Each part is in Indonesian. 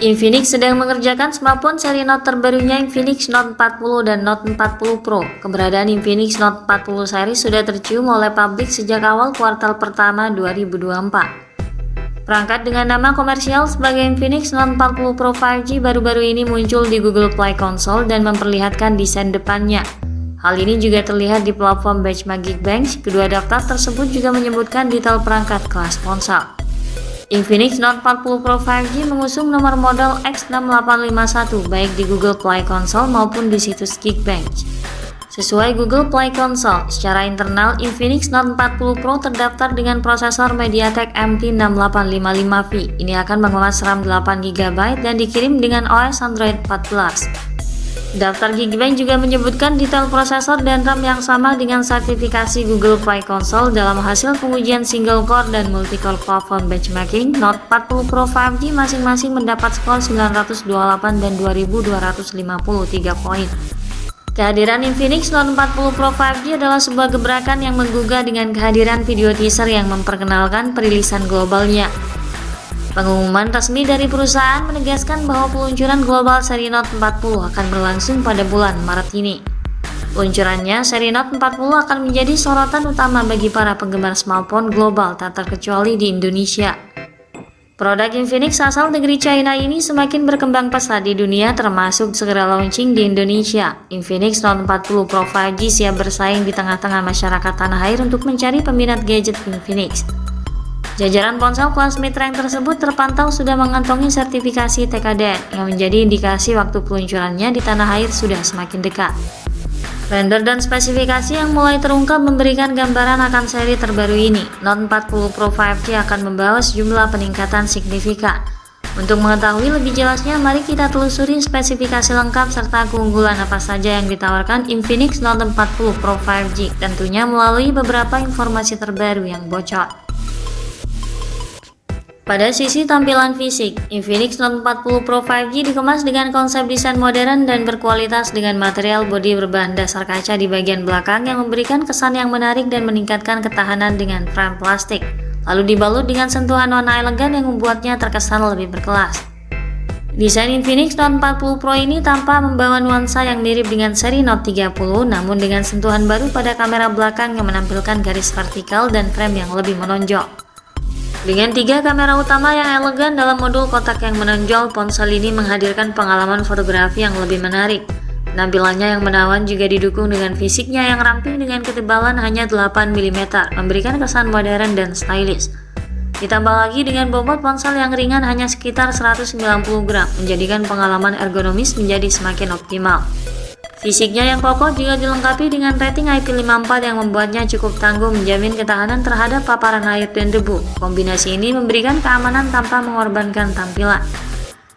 Infinix sedang mengerjakan smartphone seri Note terbarunya Infinix Note 40 dan Note 40 Pro. Keberadaan Infinix Note 40 seri sudah tercium oleh publik sejak awal kuartal pertama 2024. Perangkat dengan nama komersial sebagai Infinix Note 40 Pro 5G baru-baru ini muncul di Google Play Console dan memperlihatkan desain depannya. Hal ini juga terlihat di platform benchmark Geekbench. Kedua daftar tersebut juga menyebutkan detail perangkat kelas ponsel. Infinix Note 40 Pro 5G mengusung nomor model X6851 baik di Google Play Console maupun di situs Geekbench. Sesuai Google Play Console, secara internal Infinix Note 40 Pro terdaftar dengan prosesor MediaTek MT6855V. Ini akan mengemas RAM 8GB dan dikirim dengan OS Android 14. Daftar Geekbench juga menyebutkan detail prosesor dan RAM yang sama dengan sertifikasi Google Play Console dalam hasil pengujian single core dan multi-core platform benchmarking. Note 40 Pro 5G masing-masing mendapat skor 928 dan 2253 poin. Kehadiran Infinix Note 40 Pro 5G adalah sebuah gebrakan yang menggugah dengan kehadiran video teaser yang memperkenalkan perilisan globalnya. Pengumuman resmi dari perusahaan menegaskan bahwa peluncuran global seri Note 40 akan berlangsung pada bulan Maret ini. Peluncurannya, seri Note 40 akan menjadi sorotan utama bagi para penggemar smartphone global tak terkecuali di Indonesia. Produk Infinix asal negeri China ini semakin berkembang pesat di dunia termasuk segera launching di Indonesia. Infinix Note 40 Pro 5G siap bersaing di tengah-tengah masyarakat tanah air untuk mencari peminat gadget Infinix. Jajaran ponsel kelas mid-range tersebut terpantau sudah mengantongi sertifikasi TKDN yang menjadi indikasi waktu peluncurannya di tanah air sudah semakin dekat. Render dan spesifikasi yang mulai terungkap memberikan gambaran akan seri terbaru ini. Note 40 Pro 5G akan membawa sejumlah peningkatan signifikan. Untuk mengetahui lebih jelasnya, mari kita telusuri spesifikasi lengkap serta keunggulan apa saja yang ditawarkan Infinix Note 40 Pro 5G, tentunya melalui beberapa informasi terbaru yang bocor. Pada sisi tampilan fisik, Infinix Note 40 Pro 5G dikemas dengan konsep desain modern dan berkualitas dengan material bodi berbahan dasar kaca di bagian belakang yang memberikan kesan yang menarik dan meningkatkan ketahanan dengan frame plastik, lalu dibalut dengan sentuhan warna elegan yang membuatnya terkesan lebih berkelas. Desain Infinix Note 40 Pro ini tampak membawa nuansa yang mirip dengan seri Note 30, namun dengan sentuhan baru pada kamera belakang yang menampilkan garis vertikal dan frame yang lebih menonjol. Dengan 3 kamera utama yang elegan dalam modul kotak yang menonjol, ponsel ini menghadirkan pengalaman fotografi yang lebih menarik. Penampilannya yang menawan juga didukung dengan fisiknya yang ramping dengan ketebalan hanya 8 mm, memberikan kesan modern dan stylish. Ditambah lagi dengan bobot ponsel yang ringan hanya sekitar 190 gram, menjadikan pengalaman ergonomis menjadi semakin optimal. Fisiknya yang kokoh juga dilengkapi dengan rating IP54 yang membuatnya cukup tangguh menjamin ketahanan terhadap paparan air dan debu. Kombinasi ini memberikan keamanan tanpa mengorbankan tampilan.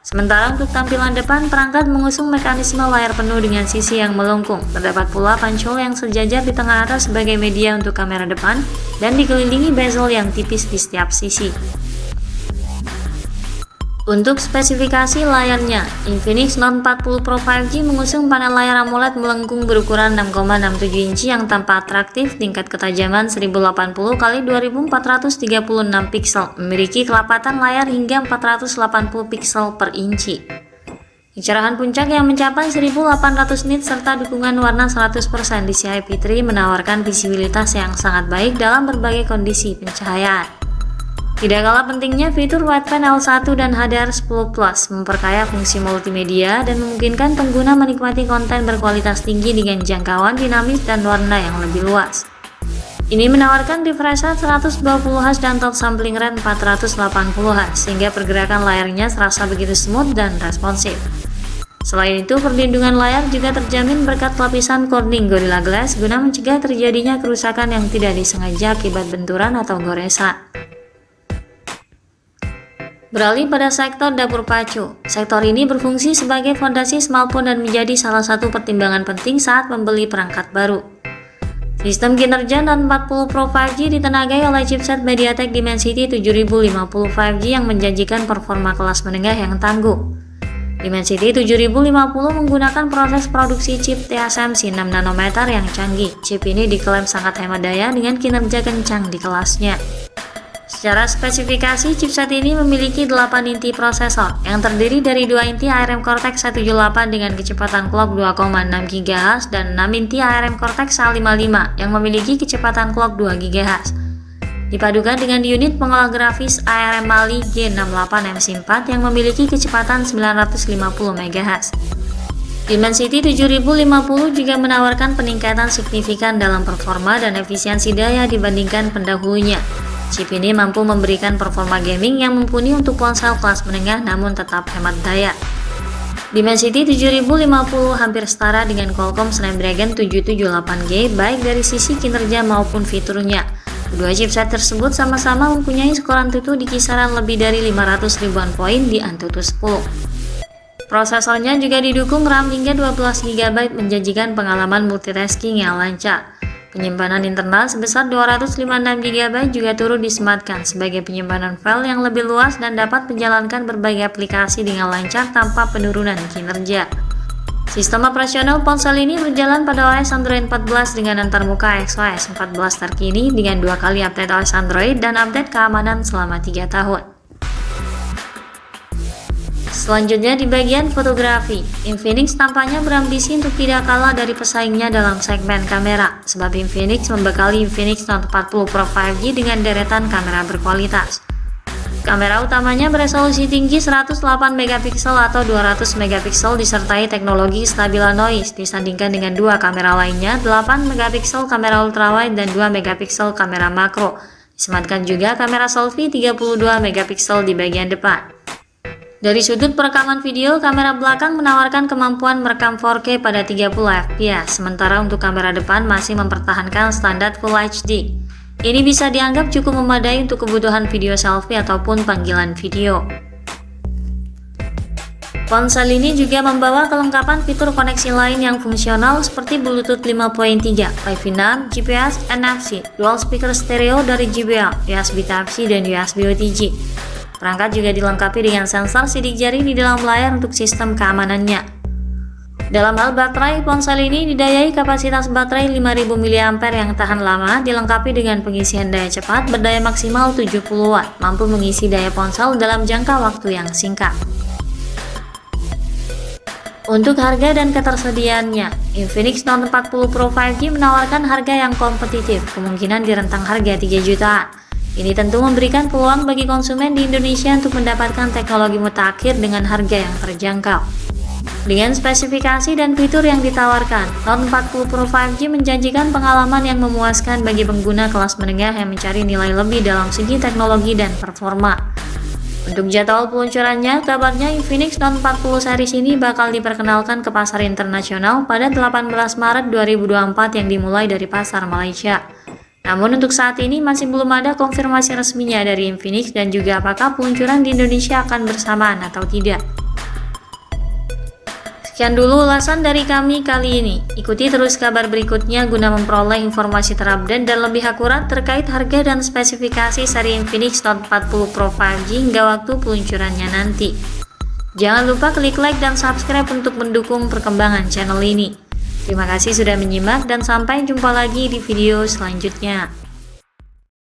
Sementara untuk tampilan depan, perangkat mengusung mekanisme layar penuh dengan sisi yang melengkung. Terdapat pula pancol yang sejajar di tengah atas sebagai media untuk kamera depan dan dikelilingi bezel yang tipis di setiap sisi. Untuk spesifikasi layarnya, Infinix Note 40 Pro 5G mengusung panel layar AMOLED melengkung berukuran 6,67 inci yang tampak atraktif, tingkat ketajaman 1080x2436 piksel, memiliki kelapatan layar hingga 480 piksel per inci. Kecerahan puncak yang mencapai 1800 nits serta dukungan warna 100% DCI P3 menawarkan visibilitas yang sangat baik dalam berbagai kondisi pencahayaan. Tidak kalah pentingnya, fitur Wideband L1 dan HDR10 Plus memperkaya fungsi multimedia dan memungkinkan pengguna menikmati konten berkualitas tinggi dengan jangkauan dinamis dan warna yang lebih luas. Ini menawarkan refresh rate 120Hz dan touch sampling rate 480Hz, sehingga pergerakan layarnya serasa begitu smooth dan responsif. Selain itu, perlindungan layar juga terjamin berkat lapisan Corning Gorilla Glass guna mencegah terjadinya kerusakan yang tidak disengaja akibat benturan atau goresan. Beralih pada sektor dapur pacu. Sektor ini berfungsi sebagai fondasi smartphone dan menjadi salah satu pertimbangan penting saat membeli perangkat baru. Sistem kinerja Note 40 Pro 5G ditenagai oleh chipset MediaTek Dimensity 7050 5G yang menjanjikan performa kelas menengah yang tangguh. Dimensity 7050 menggunakan proses produksi chip TSMC 6 nanometer yang canggih. Chip ini diklaim sangat hemat daya dengan kinerja kencang di kelasnya. Secara spesifikasi, chipset ini memiliki 8 inti prosesor yang terdiri dari 2 inti ARM Cortex A78 dengan kecepatan clock 2,6 GHz dan 6 inti ARM Cortex A55 yang memiliki kecepatan clock 2 GHz. Dipadukan dengan unit pengolah grafis ARM Mali G68 MC4 yang memiliki kecepatan 950 MHz. Dimensity 7050 juga menawarkan peningkatan signifikan dalam performa dan efisiensi daya dibandingkan pendahulunya. Chip ini mampu memberikan performa gaming yang mumpuni untuk ponsel kelas menengah namun tetap hemat daya. Dimensity 7050 hampir setara dengan Qualcomm Snapdragon 778G baik dari sisi kinerja maupun fiturnya. Kedua chipset tersebut sama-sama mempunyai skor AnTuTu di kisaran lebih dari 500 ribuan poin di AnTuTu 10. Prosesornya juga didukung RAM hingga 12 GB menjanjikan pengalaman multitasking yang lancar. Penyimpanan internal sebesar 256 GB juga turut disematkan sebagai penyimpanan file yang lebih luas dan dapat menjalankan berbagai aplikasi dengan lancar tanpa penurunan kinerja. Sistem operasional ponsel ini berjalan pada OS Android 14 dengan antarmuka XOS 14 terkini dengan 2 kali update OS Android dan update keamanan selama 3 tahun. Selanjutnya di bagian fotografi, Infinix tampaknya berambisi untuk tidak kalah dari pesaingnya dalam segmen kamera, sebab Infinix membekali Infinix Note 40 Pro 5G dengan deretan kamera berkualitas. Kamera utamanya beresolusi tinggi 108 MP atau 200 MP disertai teknologi stabila noise disandingkan dengan dua kamera lainnya, 8 MP kamera ultrawide dan 2 MP kamera makro. Disematkan juga kamera selfie 32 MP di bagian depan. Dari sudut perekaman video, kamera belakang menawarkan kemampuan merekam 4K pada 30 fps, sementara untuk kamera depan masih mempertahankan standar Full HD. Ini bisa dianggap cukup memadai untuk kebutuhan video selfie ataupun panggilan video. Ponsel ini juga membawa kelengkapan fitur koneksi lain yang fungsional seperti Bluetooth 5.3, Wi-Fi 6, GPS, NFC, dual speaker stereo dari JBL, USB Type-C, dan USB OTG. Perangkat juga dilengkapi dengan sensor sidik jari di dalam layar untuk sistem keamanannya. Dalam hal baterai, ponsel ini didayai kapasitas baterai 5000 mAh yang tahan lama, dilengkapi dengan pengisian daya cepat berdaya maksimal 70 Watt, mampu mengisi daya ponsel dalam jangka waktu yang singkat. Untuk harga dan ketersediaannya, Infinix Note 40 Pro 5G menawarkan harga yang kompetitif, kemungkinan di rentang harga 3 jutaan. Ini tentu memberikan peluang bagi konsumen di Indonesia untuk mendapatkan teknologi mutakhir dengan harga yang terjangkau. Dengan spesifikasi dan fitur yang ditawarkan, Note 40 Pro 5G menjanjikan pengalaman yang memuaskan bagi pengguna kelas menengah yang mencari nilai lebih dalam segi teknologi dan performa. Untuk jadwal peluncurannya, kabarnya Infinix Note 40 series ini bakal diperkenalkan ke pasar internasional pada 18 Maret 2024 yang dimulai dari pasar Malaysia. Namun untuk saat ini masih belum ada konfirmasi resminya dari Infinix dan juga apakah peluncuran di Indonesia akan bersamaan atau tidak. Sekian dulu ulasan dari kami kali ini. Ikuti terus kabar berikutnya guna memperoleh informasi terupdate dan lebih akurat terkait harga dan spesifikasi seri Infinix Note 40 Pro 5G hingga waktu peluncurannya nanti. Jangan lupa klik like dan subscribe untuk mendukung perkembangan channel ini. Terima kasih sudah menyimak dan sampai jumpa lagi di video selanjutnya.